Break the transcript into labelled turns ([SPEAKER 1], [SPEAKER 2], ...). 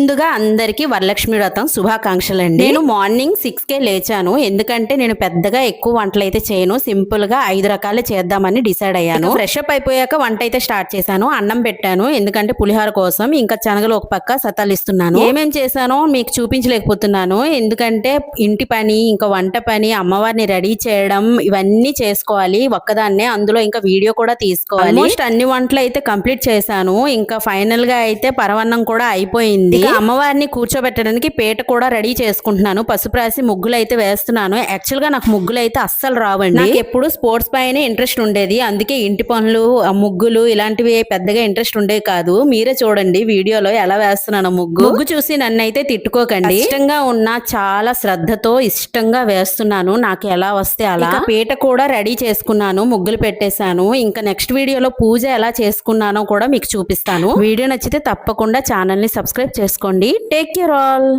[SPEAKER 1] ముందుగా అందరికి వరలక్ష్మి వ్రతం శుభాకాంక్షలండి. నేను మార్నింగ్ 6కే లేచాను. ఎందుకంటే నేను పెద్దగా ఎక్కువ వంటలు అయితే చేయను. సింపుల్ గా 5 రకాలే చేద్దామని డిసైడ్ అయ్యాను. ఫ్రెష్ అప్ అయిపోయాక వంట అయితే స్టార్ట్ చేశాను. అన్నం పెట్టాను, ఎందుకంటే పులిహోర కోసం. ఇంకా శనగలు ఒక పక్క సతాలిస్తున్నాను. ఏమేం చేశానో మీకు చూపించలేకపోతున్నాను, ఎందుకంటే ఇంటి పని, ఇంకా వంట పని, అమ్మవారిని రెడీ చేయడం, ఇవన్నీ చేసుకోవాలి ఒక్కదాన్నే. అందులో ఇంకా వీడియో కూడా తీసుకోవాలి. ఆల్మోస్ట్ అన్ని వంటలు అయితే కంప్లీట్ చేశాను. ఇంకా ఫైనల్ గా అయితే పరవన్నం కూడా అయిపోయింది. అమ్మవారిని కూర్చోబెట్టడానికి పీట కూడా రెడీ చేసుకుంటున్నాను. పసుపు రాసి ముగ్గులు అయితే వేస్తున్నాను. యాక్చువల్ గా నాకు ముగ్గులు అయితే అస్సలు రావండి. నాకు ఎప్పుడు స్పోర్ట్స్ పైనే ఇంట్రెస్ట్ ఉండేది. అందుకే ఇంటి పనులు, ముగ్గులు ఇలాంటివి పెద్దగా ఇంట్రెస్ట్ ఉండేవి కాదు. మీరే చూడండి వీడియోలో ఎలా వేస్తున్నాను ముగ్గు చూసి నన్ను అయితే తిట్టుకోకండి. ఇష్టంగా ఉన్న చాలా శ్రద్ధతో ఇష్టంగా వేస్తున్నాను. నాకు ఎలా వస్తే అలా. పీట కూడా రెడీ చేసుకున్నాను, ముగ్గులు పెట్టేశాను. ఇంకా నెక్స్ట్ వీడియోలో పూజ ఎలా చేసుకున్నానో కూడా మీకు చూపిస్తాను. వీడియో నచ్చితే తప్పకుండా ఛానల్ ని సబ్స్క్రైబ్ చేసుకోండి. Take care all.